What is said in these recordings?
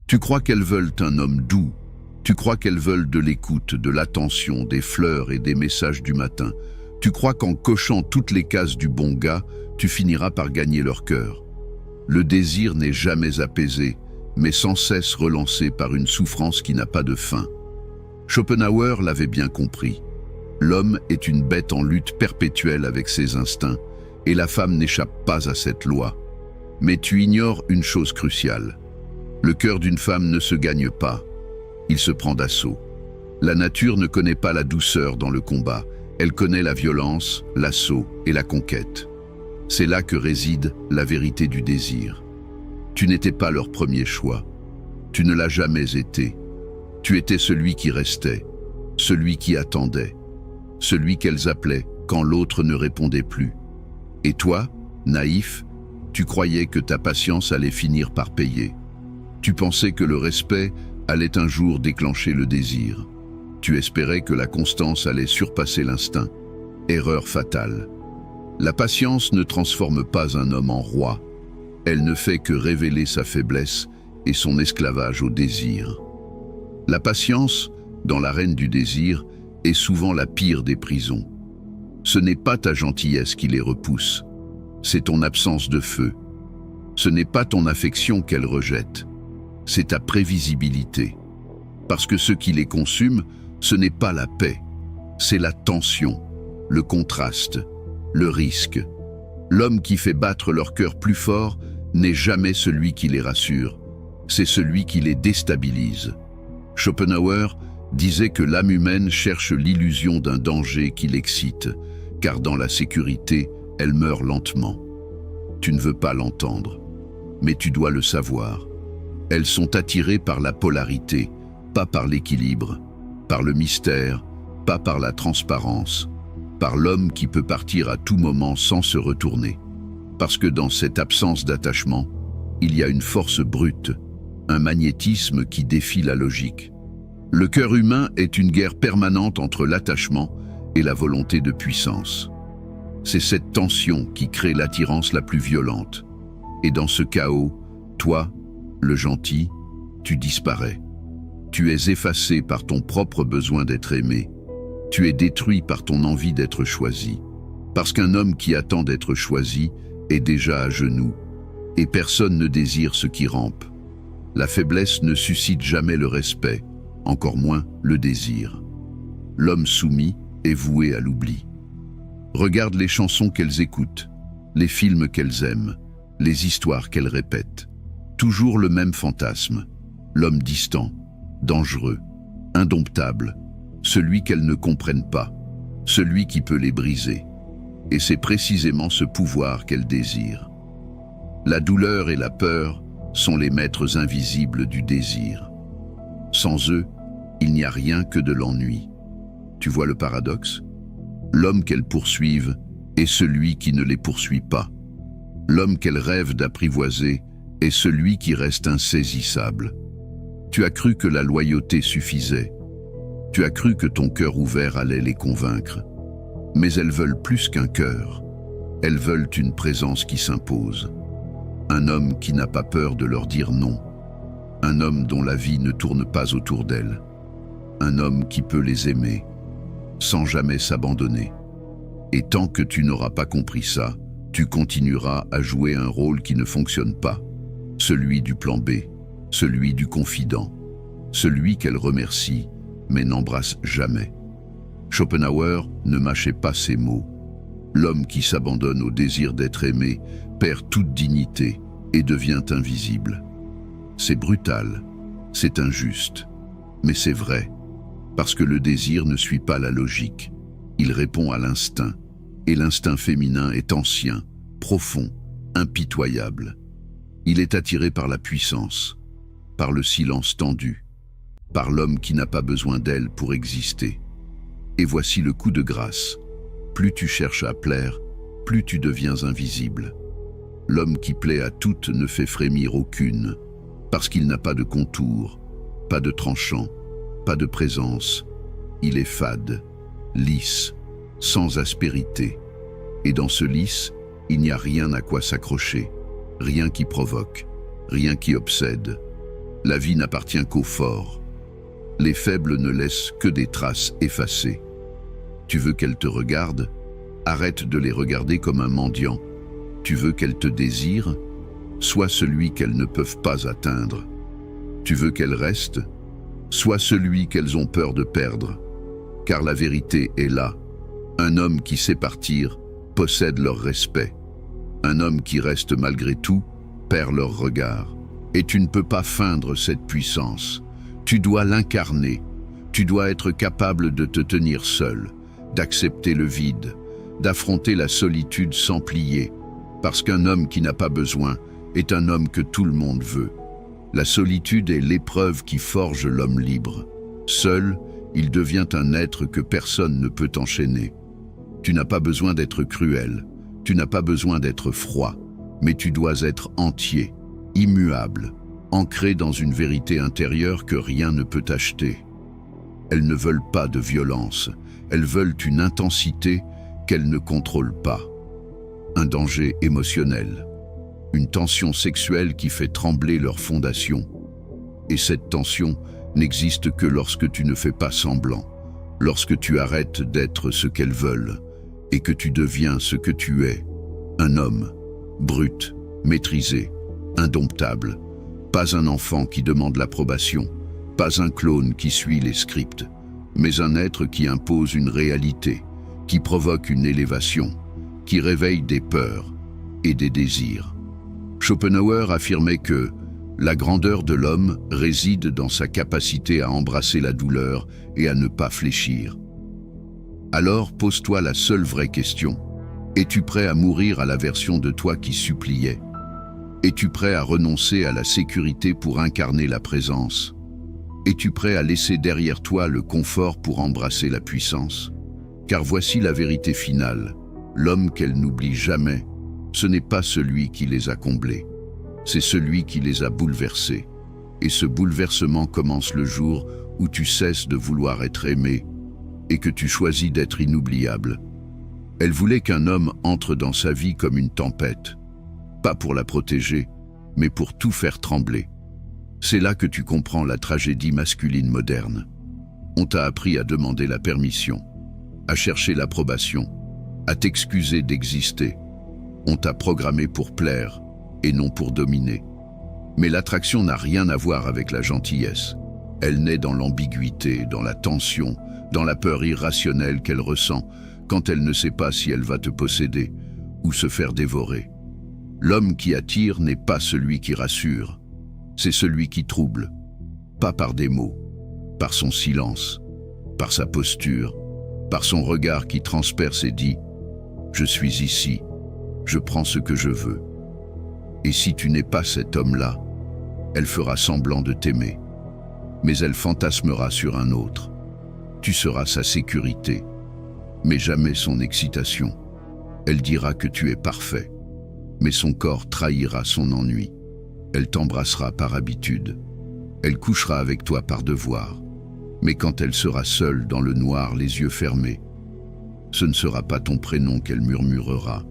Tu crois qu'elles veulent un homme doux. Tu crois qu'elles veulent de l'écoute, de l'attention, des fleurs et des messages du matin. Tu crois qu'en cochant toutes les cases du bon gars, tu finiras par gagner leur cœur. Le désir n'est jamais apaisé, mais sans cesse relancé par une souffrance qui n'a pas de fin. Schopenhauer l'avait bien compris. L'homme est une bête en lutte perpétuelle avec ses instincts, et la femme n'échappe pas à cette loi. Mais tu ignores une chose cruciale. Le cœur d'une femme ne se gagne pas. Il se prend d'assaut. La nature ne connaît pas la douceur dans le combat. Elle connaît la violence, l'assaut et la conquête. C'est là que réside la vérité du désir. Tu n'étais pas leur premier choix. Tu ne l'as jamais été. Tu étais celui qui restait, celui qui attendait, celui qu'elles appelaient quand l'autre ne répondait plus. Et toi, naïf, tu croyais que ta patience allait finir par payer. Tu pensais que le respect allait un jour déclencher le désir. Tu espérais que la constance allait surpasser l'instinct. Erreur fatale. La patience ne transforme pas un homme en roi. Elle ne fait que révéler sa faiblesse et son esclavage au désir. La patience, dans l'arène du désir, est souvent la pire des prisons. Ce n'est pas ta gentillesse qui les repousse, c'est ton absence de feu. Ce n'est pas ton affection qu'elle rejette, c'est ta prévisibilité. Parce que ce qui les consume, ce n'est pas la paix, c'est la tension, le contraste, le risque. L'homme qui fait battre leur cœur plus fort n'est jamais celui qui les rassure, c'est celui qui les déstabilise. Schopenhauer disait que l'âme humaine cherche l'illusion d'un danger qui l'excite, car dans la sécurité, elle meurt lentement. Tu ne veux pas l'entendre, mais tu dois le savoir. Elles sont attirées par la polarité, pas par l'équilibre, par le mystère, pas par la transparence, par l'homme qui peut partir à tout moment sans se retourner. Parce que dans cette absence d'attachement, il y a une force brute, un magnétisme qui défie la logique. Le cœur humain est une guerre permanente entre l'attachement et la volonté de puissance. C'est cette tension qui crée l'attirance la plus violente. Et dans ce chaos, toi, le gentil, tu disparais. Tu es effacé par ton propre besoin d'être aimé. Tu es détruit par ton envie d'être choisi. Parce qu'un homme qui attend d'être choisi est déjà à genoux. Et personne ne désire ce qui rampe. La faiblesse ne suscite jamais le respect, encore moins le désir. L'homme soumis est voué à l'oubli. Regarde les chansons qu'elles écoutent, les films qu'elles aiment, les histoires qu'elles répètent. Toujours le même fantasme, l'homme distant, dangereux, indomptable, celui qu'elles ne comprennent pas, celui qui peut les briser. Et c'est précisément ce pouvoir qu'elles désirent. La douleur et la peur sont les maîtres invisibles du désir. Sans eux, il n'y a rien que de l'ennui. Tu vois le paradoxe? L'homme qu'elles poursuivent est celui qui ne les poursuit pas. L'homme qu'elles rêvent d'apprivoiser est celui qui reste insaisissable. Tu as cru que la loyauté suffisait. Tu as cru que ton cœur ouvert allait les convaincre. Mais elles veulent plus qu'un cœur. Elles veulent une présence qui s'impose. Un homme qui n'a pas peur de leur dire non. Un homme dont la vie ne tourne pas autour d'elles. Un homme qui peut les aimer, sans jamais s'abandonner. Et tant que tu n'auras pas compris ça, tu continueras à jouer un rôle qui ne fonctionne pas. Celui du plan B, celui du confident, celui qu'elle remercie, mais n'embrasse jamais. Schopenhauer ne mâchait pas ses mots. L'homme qui s'abandonne au désir d'être aimé perd toute dignité et devient invisible. C'est brutal, c'est injuste, mais c'est vrai, parce que le désir ne suit pas la logique. Il répond à l'instinct, et l'instinct féminin est ancien, profond, impitoyable. Il est attiré par la puissance, par le silence tendu, par l'homme qui n'a pas besoin d'elle pour exister. Et voici le coup de grâce. Plus tu cherches à plaire, plus tu deviens invisible. L'homme qui plaît à toutes ne fait frémir aucune, parce qu'il n'a pas de contour, pas de tranchant, pas de présence. Il est fade, lisse, sans aspérité. Et dans ce lisse, il n'y a rien à quoi s'accrocher, rien qui provoque, rien qui obsède. La vie n'appartient qu'aux forts. Les faibles ne laissent que des traces effacées. Tu veux qu'elle te regarde? Arrête de les regarder comme un mendiant. Tu veux qu'elle te désire? Sois celui qu'elles ne peuvent pas atteindre. Tu veux qu'elles restent? Sois celui qu'elles ont peur de perdre. Car la vérité est là. Un homme qui sait partir possède leur respect. Un homme qui reste malgré tout perd leur regard. Et tu ne peux pas feindre cette puissance. Tu dois l'incarner. Tu dois être capable de te tenir seul, d'accepter le vide, d'affronter la solitude sans plier. Parce qu'un homme qui n'a pas besoin est un homme que tout le monde veut. La solitude est l'épreuve qui forge l'homme libre. Seul, il devient un être que personne ne peut enchaîner. Tu n'as pas besoin d'être cruel, tu n'as pas besoin d'être froid, mais tu dois être entier, immuable, ancré dans une vérité intérieure que rien ne peut acheter. Elles ne veulent pas de violence, elles veulent une intensité qu'elles ne contrôlent pas. Un danger émotionnel, une tension sexuelle qui fait trembler leur fondation. Et cette tension n'existe que lorsque tu ne fais pas semblant, lorsque tu arrêtes d'être ce qu'elles veulent et que tu deviens ce que tu es, un homme, brut, maîtrisé, indomptable, pas un enfant qui demande l'approbation, pas un clone qui suit les scripts, mais un être qui impose une réalité, qui provoque une élévation, qui réveille des peurs et des désirs. Schopenhauer affirmait que la grandeur de l'homme réside dans sa capacité à embrasser la douleur et à ne pas fléchir. Alors pose-toi la seule vraie question. Es-tu prêt à mourir à la version de toi qui suppliait? Es-tu prêt à renoncer à la sécurité pour incarner la présence? Es-tu prêt à laisser derrière toi le confort pour embrasser la puissance? Car voici la vérité finale. L'homme qu'elle n'oublie jamais, ce n'est pas celui qui les a comblés. C'est celui qui les a bouleversés. Et ce bouleversement commence le jour où tu cesses de vouloir être aimé et que tu choisis d'être inoubliable. Elle voulait qu'un homme entre dans sa vie comme une tempête, pas pour la protéger, mais pour tout faire trembler. C'est là que tu comprends la tragédie masculine moderne. On t'a appris à demander la permission, à chercher l'approbation, à t'excuser d'exister. On t'a programmé pour plaire et non pour dominer. Mais l'attraction n'a rien à voir avec la gentillesse. Elle naît dans l'ambiguïté, dans la tension, dans la peur irrationnelle qu'elle ressent quand elle ne sait pas si elle va te posséder ou se faire dévorer. L'homme qui attire n'est pas celui qui rassure, c'est celui qui trouble, pas par des mots, par son silence, par sa posture, par son regard qui transperce et dit « Je suis ici, je prends ce que je veux ». Et si tu n'es pas cet homme-là, elle fera semblant de t'aimer, mais elle fantasmera sur un autre. Tu seras sa sécurité, mais jamais son excitation. Elle dira que tu es parfait, mais son corps trahira son ennui. Elle t'embrassera par habitude. Elle couchera avec toi par devoir. Mais quand elle sera seule dans le noir, les yeux fermés, ce ne sera pas ton prénom qu'elle murmurera.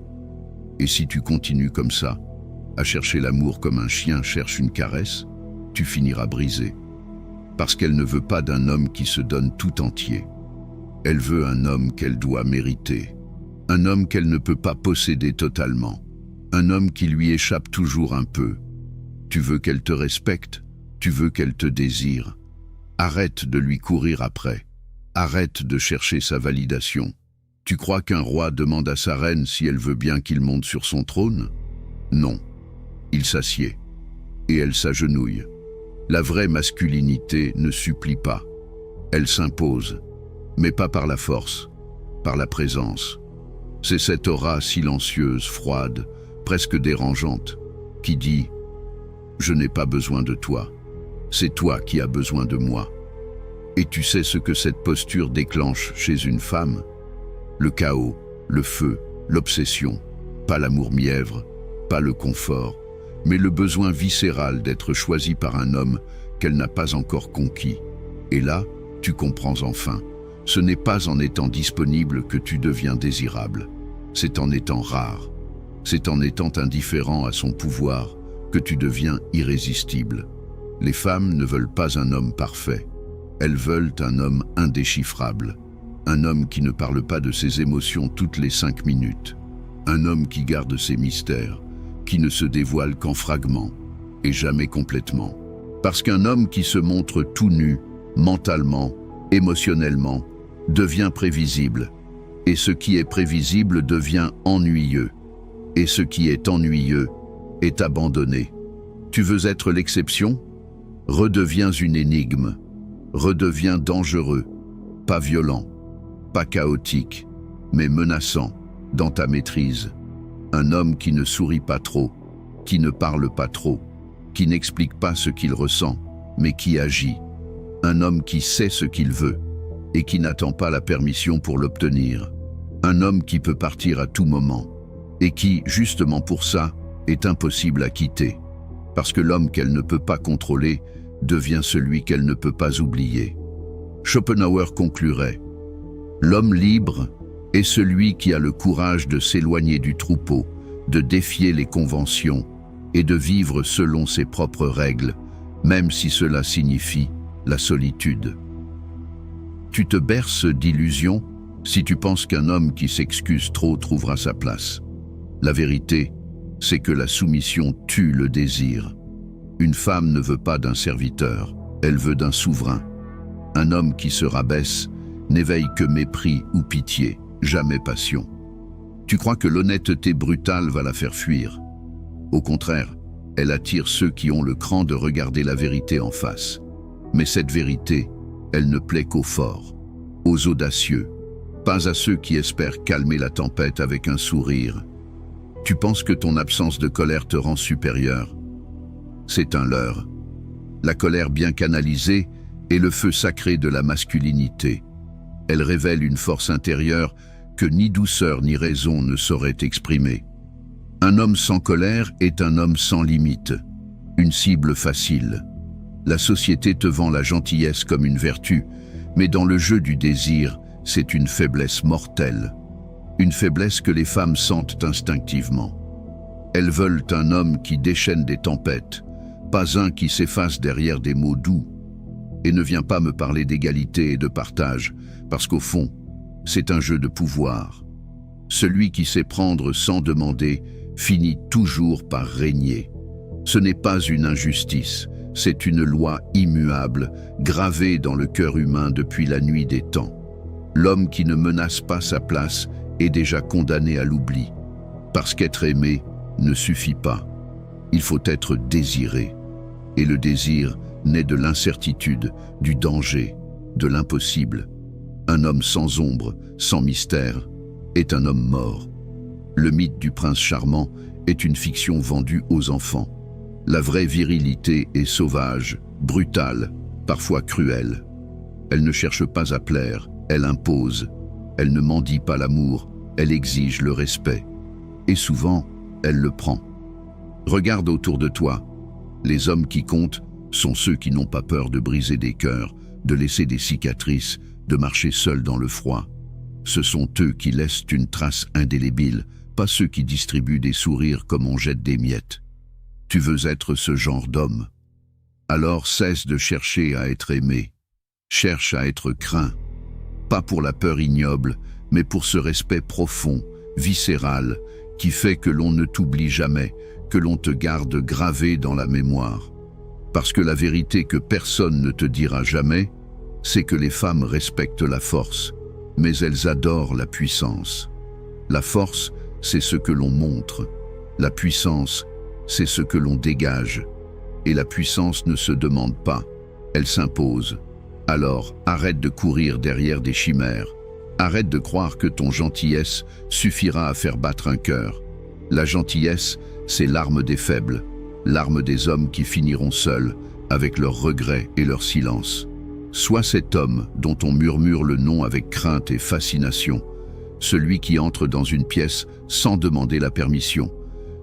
Et si tu continues comme ça, à chercher l'amour comme un chien cherche une caresse, tu finiras brisé. Parce qu'elle ne veut pas d'un homme qui se donne tout entier. Elle veut un homme qu'elle doit mériter. Un homme qu'elle ne peut pas posséder totalement. Un homme qui lui échappe toujours un peu. Tu veux qu'elle te respecte, tu veux qu'elle te désire. Arrête de lui courir après. Arrête de chercher sa validation. Tu crois qu'un roi demande à sa reine si elle veut bien qu'il monte sur son trône? Non. Il s'assied. Et elle s'agenouille. La vraie masculinité ne supplie pas. Elle s'impose, mais pas par la force, par la présence. C'est cette aura silencieuse, froide, presque dérangeante, qui dit « Je n'ai pas besoin de toi, c'est toi qui as besoin de moi ». Et tu sais ce que cette posture déclenche chez une femme? Le chaos, le feu, l'obsession, pas l'amour mièvre, pas le confort, mais le besoin viscéral d'être choisi par un homme qu'elle n'a pas encore conquis. Et là, tu comprends enfin, ce n'est pas en étant disponible que tu deviens désirable, c'est en étant rare, c'est en étant indifférent à son pouvoir que tu deviens irrésistible. Les femmes ne veulent pas un homme parfait. Elles veulent un homme indéchiffrable. Un homme qui ne parle pas de ses émotions toutes les 5 minutes. Un homme qui garde ses mystères, qui ne se dévoile qu'en fragments, et jamais complètement. Parce qu'un homme qui se montre tout nu, mentalement, émotionnellement, devient prévisible. Et ce qui est prévisible devient ennuyeux. Et ce qui est ennuyeux est abandonné. Tu veux être l'exception? Redeviens une énigme. Redeviens dangereux, pas violent, pas chaotique, mais menaçant dans ta maîtrise. Un homme qui ne sourit pas trop, qui ne parle pas trop, qui n'explique pas ce qu'il ressent, mais qui agit. Un homme qui sait ce qu'il veut et qui n'attend pas la permission pour l'obtenir. Un homme qui peut partir à tout moment et qui, justement pour ça, est impossible à quitter. Parce que l'homme qu'elle ne peut pas contrôler devient celui qu'elle ne peut pas oublier. Schopenhauer conclurait: l'homme libre est celui qui a le courage de s'éloigner du troupeau, de défier les conventions et de vivre selon ses propres règles, même si cela signifie la solitude. Tu te berces d'illusions si tu penses qu'un homme qui s'excuse trop trouvera sa place. La vérité, c'est que la soumission tue le désir. Une femme ne veut pas d'un serviteur, elle veut d'un souverain. Un homme qui se rabaisse n'éveille que mépris ou pitié, jamais passion. Tu crois que l'honnêteté brutale va la faire fuir. Au contraire, elle attire ceux qui ont le cran de regarder la vérité en face. Mais cette vérité, elle ne plaît qu'aux forts, aux audacieux, pas à ceux qui espèrent calmer la tempête avec un sourire. Tu penses que ton absence de colère te rend supérieur. C'est un leurre. La colère bien canalisée est le feu sacré de la masculinité. Elle révèle une force intérieure que ni douceur ni raison ne sauraient exprimer. Un homme sans colère est un homme sans limite, une cible facile. La société te vend la gentillesse comme une vertu, mais dans le jeu du désir, c'est une faiblesse mortelle. Une faiblesse que les femmes sentent instinctivement. Elles veulent un homme qui déchaîne des tempêtes, pas un qui s'efface derrière des mots doux. Et ne viens pas me parler d'égalité et de partage, parce qu'au fond, c'est un jeu de pouvoir. Celui qui sait prendre sans demander finit toujours par régner. Ce n'est pas une injustice, c'est une loi immuable, gravée dans le cœur humain depuis la nuit des temps. L'homme qui ne menace pas sa place est déjà condamné à l'oubli. Parce qu'être aimé ne suffit pas. Il faut être désiré. Et le désir naît de l'incertitude, du danger, de l'impossible. Un homme sans ombre, sans mystère, est un homme mort. Le mythe du prince charmant est une fiction vendue aux enfants. La vraie virilité est sauvage, brutale, parfois cruelle. Elle ne cherche pas à plaire, elle impose. Elle ne mendie pas l'amour, elle exige le respect. Et souvent, elle le prend. Regarde autour de toi. Les hommes qui comptent sont ceux qui n'ont pas peur de briser des cœurs, de laisser des cicatrices, de marcher seuls dans le froid. Ce sont eux qui laissent une trace indélébile, pas ceux qui distribuent des sourires comme on jette des miettes. Tu veux être ce genre d'homme? Alors cesse de chercher à être aimé. Cherche à être craint. Pas pour la peur ignoble, mais pour ce respect profond, viscéral, qui fait que l'on ne t'oublie jamais, que l'on te garde gravé dans la mémoire. Parce que la vérité que personne ne te dira jamais, c'est que les femmes respectent la force, mais elles adorent la puissance. La force, c'est ce que l'on montre. La puissance, c'est ce que l'on dégage. Et la puissance ne se demande pas, elle s'impose. Alors, arrête de courir derrière des chimères. Arrête de croire que ton gentillesse suffira à faire battre un cœur. La gentillesse, c'est l'arme des faibles, l'arme des hommes qui finiront seuls, avec leurs regrets et leur silence. Sois cet homme dont on murmure le nom avec crainte et fascination, celui qui entre dans une pièce sans demander la permission,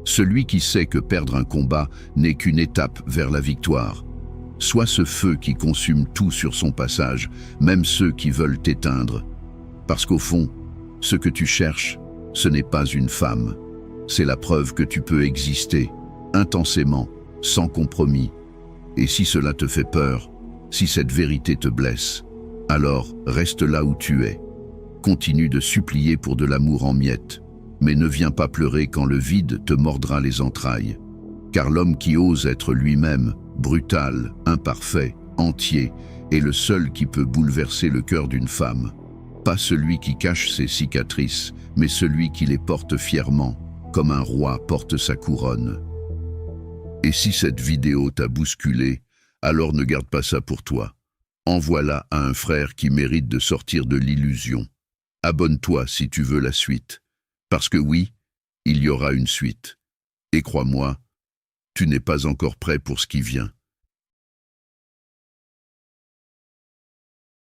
celui qui sait que perdre un combat n'est qu'une étape vers la victoire. Sois ce feu qui consume tout sur son passage, même ceux qui veulent t'éteindre. Parce qu'au fond, ce que tu cherches, ce n'est pas une femme. C'est la preuve que tu peux exister, intensément, sans compromis. Et si cela te fait peur, si cette vérité te blesse, alors reste là où tu es. Continue de supplier pour de l'amour en miettes, mais ne viens pas pleurer quand le vide te mordra les entrailles. Car l'homme qui ose être lui-même, brutal, imparfait, entier, est le seul qui peut bouleverser le cœur d'une femme. Pas celui qui cache ses cicatrices, mais celui qui les porte fièrement, comme un roi porte sa couronne. Et si cette vidéo t'a bousculé, alors ne garde pas ça pour toi. Envoie-la à un frère qui mérite de sortir de l'illusion. Abonne-toi si tu veux la suite. Parce que oui, il y aura une suite. Et crois-moi, tu n'es pas encore prêt pour ce qui vient.